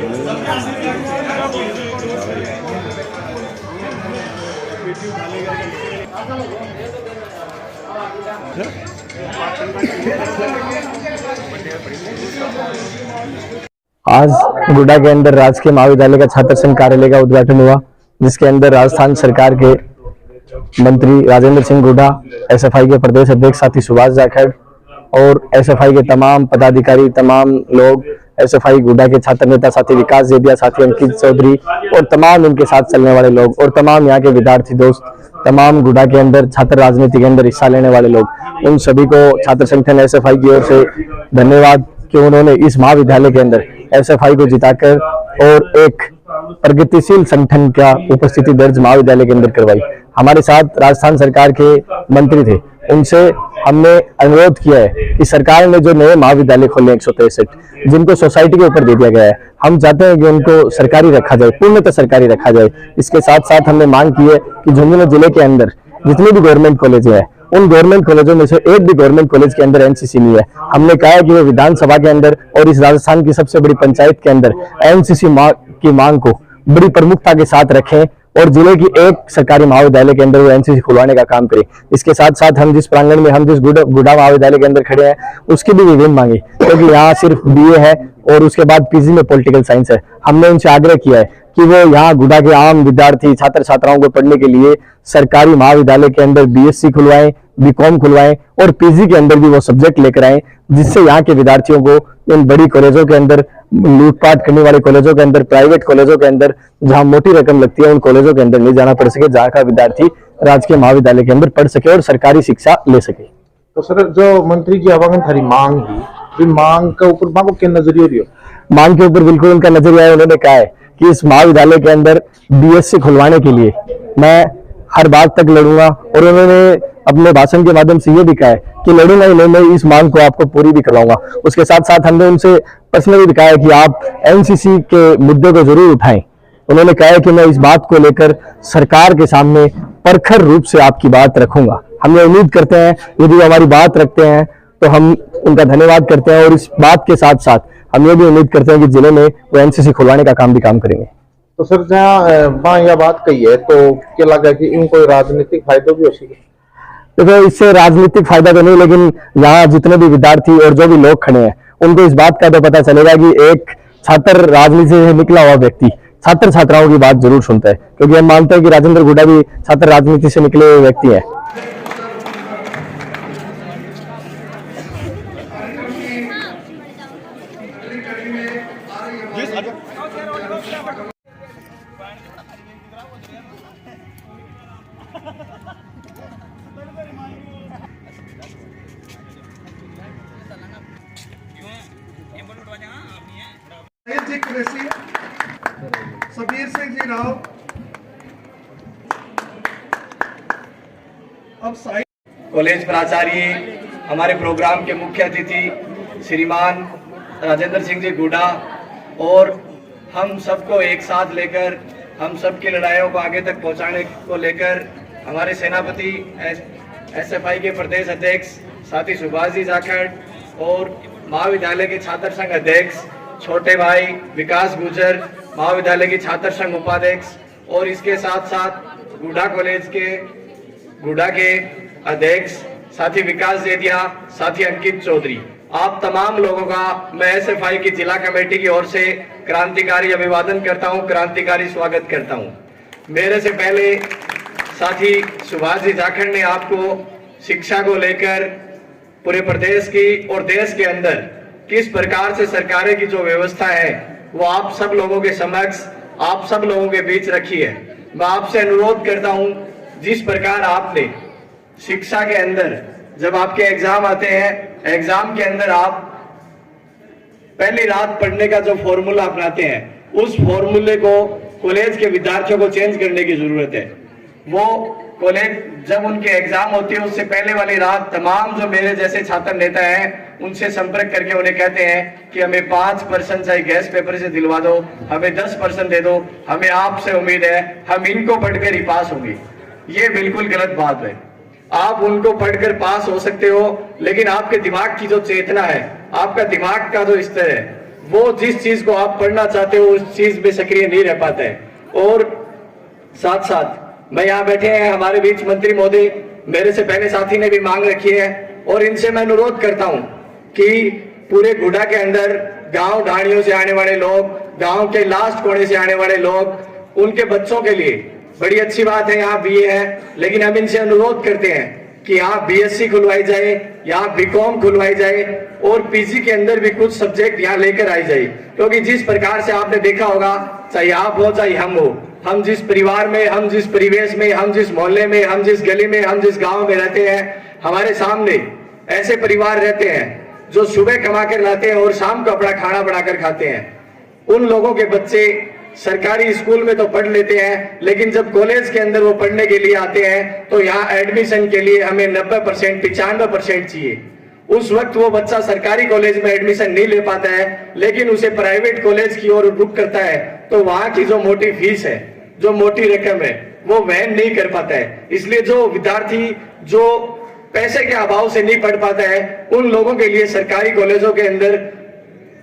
आज गुडा के अंदर राजकीय महाविद्यालय का छात्र संघ कार्यालय का उद्घाटन हुआ, जिसके अंदर राजस्थान सरकार के मंत्री राजेंद्र सिंह गुडा, एसएफआई के प्रदेश अध्यक्ष साथी सुभाष जाखड़ और एसएफआई के तमाम पदाधिकारी, तमाम लोग, एसएफआई गुडा के छात्र नेता साथी विकास जेदिया, साथी अंकित चौधरी और तमाम इनके साथ चलने वाले लोग और तमाम यहाँ के विद्यार्थी दोस्त, तमाम गुडा के अंदर छात्र राजनीति के अंदर हिस्सा लेने वाले लोग, उन सभी को छात्र संगठन एसएफआई की ओर से धन्यवाद कि उन्होंने इस महाविद्यालय के अंदर एसएफआई को जिताकर और एक प्रगतिशील संगठन का उपस्थिति दर्ज महाविद्यालय के अंदर करवाई। हमारे साथ राजस्थान सरकार के मंत्री थे, उनसे हमने अनुरोध किया है कि सरकार ने जो नए महाविद्यालय खोले 163 जिनको सोसाइटी के ऊपर दे दिया गया है, हम चाहते हैं कि उनको सरकारी रखा जाए, पूर्णतः सरकारी रखा जाए। इसके साथ साथ हमने मांग की है कि झुंझुनू जिले के अंदर जितने भी गवर्नमेंट कॉलेज है, उन गवर्नमेंट कॉलेजों में से एक भी गवर्नमेंट कॉलेज के अंदर एनसीसी नहीं है। हमने कहा है कि वो विधानसभा के अंदर और इस राजस्थान की सबसे बड़ी पंचायत के अंदर एनसीसी की मांग को बड़ी प्रमुखता के साथ रखें और जिले की एक सरकारी महाविद्यालय के अंदर वो एनसीसी खुलवाने का काम करें। इसके साथ साथ हम जिस प्रांगण में हम जिस गुडा महाविद्यालय के अंदर खड़े हैं, उसकी भी विभिन्न मांगे, क्योंकि यहाँ सिर्फ बीए है और उसके बाद पीजी में पॉलिटिकल साइंस है। हमने उनसे आग्रह किया है कि वो यहाँ गुडा के आम विद्यार्थी छात्र छात्राओं को पढ़ने के लिए सरकारी महाविद्यालय के अंदर बीएससी खुलवाएं, बीकॉम खुलवाएं और पीजी के अंदर भी वो सब्जेक्ट लेकर आए, जिससे यहाँ के विद्यार्थियों को इन बड़ी कॉलेजों के अंदर, लूटपाट करने वाले कॉलेजों के अंदर, प्राइवेट कॉलेजों के अंदर जहां मोटी रकम लगती है, उन कॉलेजों के अंदर नहीं जाना पड़ सके, जहां का विद्यार्थी राजकीय महाविद्यालय के अंदर पढ़ सके और सरकारी शिक्षा ले सके। तो सर, जो मंत्री जी आवागन थारी मांग ही मांग के ऊपर मांगो क्या नजरिया रही हो? मांग के ऊपर बिल्कुल उनका नजरिया है। उन्होंने कहा है कि इस महाविद्यालय के अंदर बीएससी खुलवाने के लिए मैं हर बात तक लड़ूंगा और उन्होंने अपने भाषण के माध्यम से ये भी कहा है कि लड़ूंगा ही नहीं, मैं इस मांग को आपको पूरी भी करवाऊंगा। उसके साथ साथ हमने उनसे पर्सनली भी कहा है कि आप एनसीसी के मुद्दे को जरूर उठाएं। उन्होंने कहा है कि मैं इस बात को लेकर सरकार के सामने प्रखर रूप से आपकी बात रखूंगा। हम ये उम्मीद करते हैं यदि वो हमारी बात रखते हैं तो हम उनका धन्यवाद करते हैं और इस बात के साथ साथ हम ये भी उम्मीद करते हैं कि जिले में वो एनसीसी खुलवाने का काम भी करेंगे। तो सर, जहाँ यह बात कही है तो क्या लगा कि इनको राजनीतिक फायदा भी हो सके? देखो, इससे राजनीतिक फायदा तो नहीं, लेकिन यहाँ जितने भी विद्यार्थी और जो भी लोग खड़े हैं उनको इस बात का तो पता चलेगा कि एक छात्र राजनीति से निकला हुआ व्यक्ति छात्र छात्राओं की बात जरूर सुनता है, क्योंकि हम मानते हैं कि राजेंद्र गुडा भी छात्र राजनीति से निकले हुए व्यक्ति है। सबीर सिंह जी राव, अब कॉलेज प्राचार्य, हमारे प्रोग्राम के मुख्य अतिथि श्रीमान राजेंद्र सिंह जी गुडा और हम सबको एक साथ लेकर हम सबकी लड़ाइयों को आगे तक पहुंचाने को लेकर हमारे सेनापति एसएफआई के प्रदेश अध्यक्ष साथी सुभाष जी जाखड़ और महाविद्यालय के छात्र संघ अध्यक्ष छोटे भाई विकास गुजर, महाविद्यालय की छात्र संघ उपाध्यक्ष और इसके साथ साथ गुडा के अध्यक्ष साथी विकास जेदिया, साथी अंकित चौधरी, आप तमाम लोगों का मैं एसएफआई की जिला कमेटी की ओर से क्रांतिकारी अभिवादन करता हूं, क्रांतिकारी स्वागत करता हूं। मेरे से पहले साथी सुभाष जी जाखड़ ने आपको शिक्षा को लेकर पूरे प्रदेश की और देश के अंदर किस प्रकार से सरकारें की जो व्यवस्था है वो आप सब लोगों के समक्ष, आप सब लोगों के बीच रखी है। मैं आपसे अनुरोध करता हूं, जिस प्रकार आपने शिक्षा के अंदर जब आपके एग्जाम आते हैं, एग्जाम के अंदर आप पहली रात पढ़ने का जो फॉर्मूला अपनाते हैं, उस फॉर्मूले को कॉलेज के विद्यार्थियों को चेंज करने की जरूरत है। वो कॉलेज जब उनके एग्जाम होती है उससे पहले वाली रात तमाम जो मेरे जैसे छात्र नेता हैं उनसे संपर्क करके उन्हें कहते हैं कि हमें 5% चाहे गैस पेपर से दिलवा दो, हमें 10% दे दो, हमें आपसे उम्मीद है हम इनको पढ़कर ही पास होंगे। ये बिल्कुल गलत बात है। आप उनको पढ़कर पास हो सकते हो, लेकिन आपके दिमाग की जो चेतना है, आपका दिमाग का जो स्तर है, वो जिस चीज को आप पढ़ना चाहते हो उस चीज में सक्रिय नहीं रह पाता है। और साथ साथ मैं यहाँ बैठे हैं हमारे बीच मंत्री महोदय, मेरे से पहले साथी ने भी मांग रखी है और इनसे मैं अनुरोध करता हूं कि पूरे गुडा के अंदर गांव ढाणियों से आने वाले लोग, गांव के लास्ट कोने से आने वाले लोग, उनके बच्चों के लिए बड़ी अच्छी बात है यहाँ बीए है, लेकिन हम इनसे अनुरोध करते हैं कि यहाँ बीएससी खुलवाई जाए, यहाँ बीकॉम खुलवाई जाए और पीजी के अंदर भी कुछ सब्जेक्ट यहाँ लेकर आई जाए। क्योंकि जिस प्रकार से आपने देखा होगा, चाहे आप हो चाहे हम हो, हम जिस परिवार में, हम जिस परिवेश में, हम जिस मोहल्ले में, हम जिस गली में, हम जिस गांव में रहते हैं, हमारे सामने ऐसे परिवार रहते हैं जो सुबह कमा कर लाते हैं और शाम को अपना खाना बनाकर खाते हैं। उन लोगों के बच्चे सरकारी स्कूल में तो पढ़ लेते हैं, लेकिन जब कॉलेज के अंदर वो पढ़ने के लिए आते हैं तो यहाँ एडमिशन के लिए हमें 90%, 95% चाहिए। उस वक्त वो बच्चा सरकारी कॉलेज में एडमिशन नहीं ले पाता है, लेकिन उसे प्राइवेट कॉलेज की ओर रुख करता है तो वहां की जो मोटी फीस है, जो मोटी रकम है, वो वहन नहीं कर पाता है। इसलिए जो विद्यार्थी जो पैसे के अभाव से नहीं पढ़ पाता है, उन लोगों के लिए सरकारी कॉलेजों के अंदर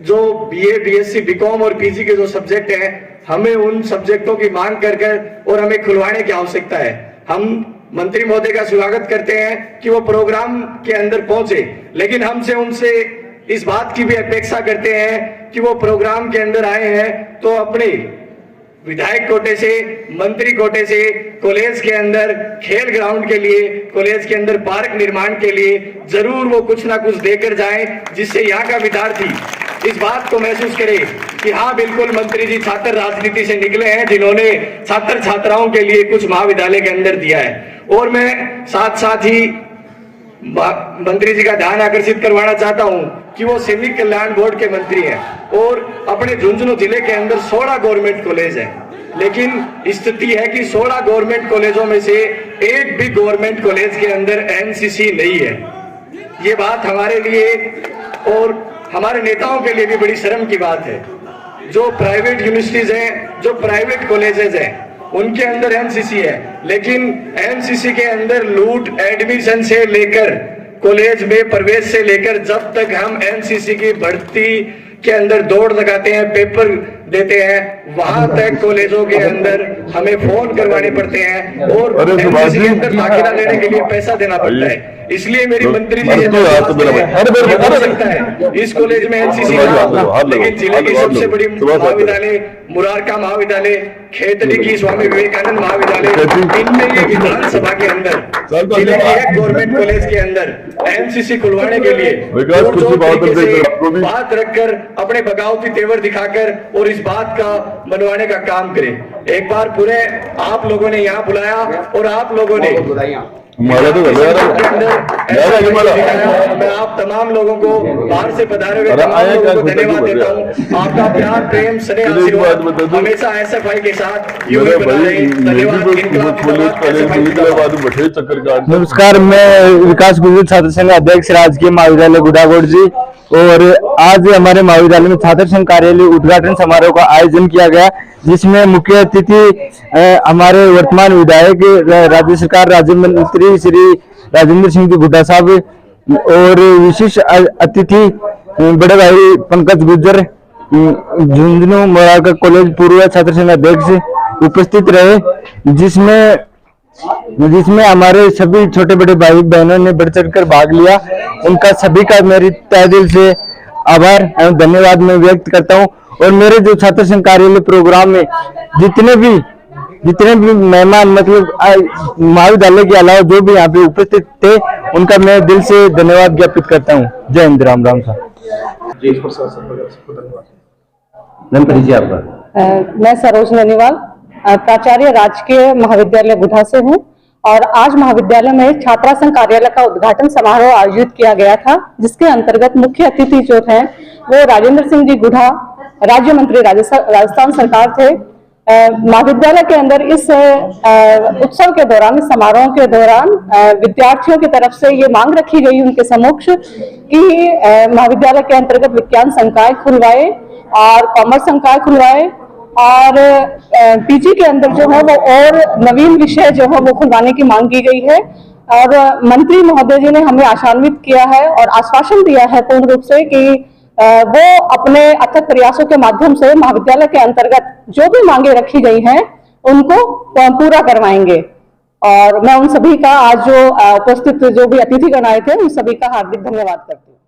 जो बीए, बीएससी, बीकॉम और पीजी के जो सब्जेक्ट हैं, हमें उन सब्जेक्टों की मांग कर और हमें खुलवाने की आवश्यकता है। हम मंत्री महोदय का स्वागत करते हैं कि वो प्रोग्राम के अंदर पहुंचे, लेकिन हमसे उनसे इस बात की भी अपेक्षा करते हैं कि वो प्रोग्राम के अंदर आए हैं तो अपने विधायक कोटे से, मंत्री कोटे से कॉलेज के अंदर खेल ग्राउंड के लिए, कॉलेज के अंदर पार्क निर्माण के लिए जरूर वो कुछ ना कुछ देकर जाएं, जिससे यहाँ का विद्यार्थी इस बात को महसूस करे कि हाँ बिल्कुल मंत्री जी छात्र राजनीति से निकले हैं, जिन्होंने छात्र छात्राओं के लिए कुछ महाविद्यालय के अंदर दिया है। और मैं साथ साथ ही मंत्री जी का ध्यान आकर्षित करवाना चाहता हूं कि वो सैनिक कल्याण बोर्ड के मंत्री हैं और अपने झुंझुनू जिले के अंदर 16 गवर्नमेंट कॉलेज हैं, लेकिन स्थिति है कि 16 गवर्नमेंट कॉलेजों में से एक भी गवर्नमेंट कॉलेज के अंदर एनसीसी नहीं है। ये बात हमारे लिए और हमारे नेताओं के लिए भी बड़ी शर्म की बात है। जो प्राइवेट यूनिवर्सिटीज हैं, जो प्राइवेट कॉलेजेस हैं, उनके अंदर एनसीसी है, लेकिन एनसीसी के अंदर लूट, एडमिशन से लेकर कॉलेज में प्रवेश से लेकर जब तक हम एनसीसी की भर्ती के अंदर दौड़ लगाते हैं, पेपर देते हैं, वहां तक कॉलेजों के अंदर हमें फोन करवाने पड़ते हैं और एनसीसी के अंदर दाखिला लेने के लिए पैसा देना पड़ता है। इसलिए मेरी मंत्री जी हो सकता है इस कॉलेज में एनसीसी ना हो, लेकिन जिले की सबसे बड़ी महाविद्यालय मुरारका महाविद्यालय, खेतड़ी की स्वामी विवेकानंद महाविद्यालय, इनमें ये विधानसभा के अंदर जिले की एक गवर्नमेंट कॉलेज के अंदर एनसीसी खुलवाने के लिए बात रखकर अपने बगावती तेवर दिखाकर और इस बात का मनवाने का काम करें। एक बार पूरे आप लोगों ने यहाँ बुलाया और आप लोगों ने मैं आप तमाम लोगों को बाहर से पधारे हुए तमाम लोगों को धन्यवाद देता हूँ। आपका प्यार, प्रेम, स्नेह, आशीर्वाद हमेशा एसएफआई के साथ यूं ही बना रहे। धन्यवाद। नमस्कार, मैं विकास गुरु छात्र संघ अध्यक्ष राजकीय महाविद्यालय गुडागोड़ जी, और आज हमारे महाविद्यालय में छात्र संघ कार्यालय उद्घाटन समारोह का आयोजन किया गया, जिसमें मुख्य अतिथि हमारे वर्तमान विधायक राज्य सरकार राज्य मंत्री श्री राजेंद्र सिंह जी गुड्डा साहब और विशेष अतिथि बड़े भाई पंकज गुर्जर, झुंझुनू मोरारका कॉलेज पूर्व छात्र संघ अध्यक्ष उपस्थित रहे, जिसमें हमारे सभी छोटे बड़े भाई बहनों ने बढ़ चढ़कर भाग लिया। उनका सभी का मेरी तहे दिल से आभार एवं धन्यवाद मैं व्यक्त करता हूं। और मेरे जो छात्र संघ कार्यालय प्रोग्राम में जितने भी मेहमान मतलब महाविद्यालय के अलावा जो भी यहाँ पे उपस्थित थे, उनका मैं दिल से धन्यवाद ज्ञापित करता हूँ। जय हिंद, राम राम साहब। धन्यवाद जी आपका। मैं सरोज ननीवाल प्राचार्य राजकीय महाविद्यालय गुढ़ा से हूँ और आज महाविद्यालय में छात्रा संघ कार्यालय का उद्घाटन समारोह आयोजित किया गया था, जिसके अंतर्गत मुख्य अतिथि जो थे वो राजेंद्र सिंह जी गुढ़ा, राज्य मंत्री राजस्थान सरकार थे। महाविद्यालय के अंदर इस उत्सव के दौरान, इस समारोह के दौरान विद्यार्थियों की तरफ से ये मांग रखी गई उनके समक्ष कि महाविद्यालय के अंतर्गत विज्ञान संकाय खुलवाए और कॉमर्स संकाय खुलवाए और पीजी के अंदर जो है वो और नवीन विषय जो है वो खुलवाने की मांग की गई है। और मंत्री महोदय जी ने हमें आशान्वित किया है और आश्वासन दिया है पूर्ण रूप से कि वो अपने अथक प्रयासों के माध्यम से महाविद्यालय के अंतर्गत जो भी मांगे रखी गई हैं उनको पूरा करवाएंगे। और मैं उन सभी का आज जो उपस्थित जो भी अतिथिगण आए थे उन सभी का हार्दिक धन्यवाद करती हूँ।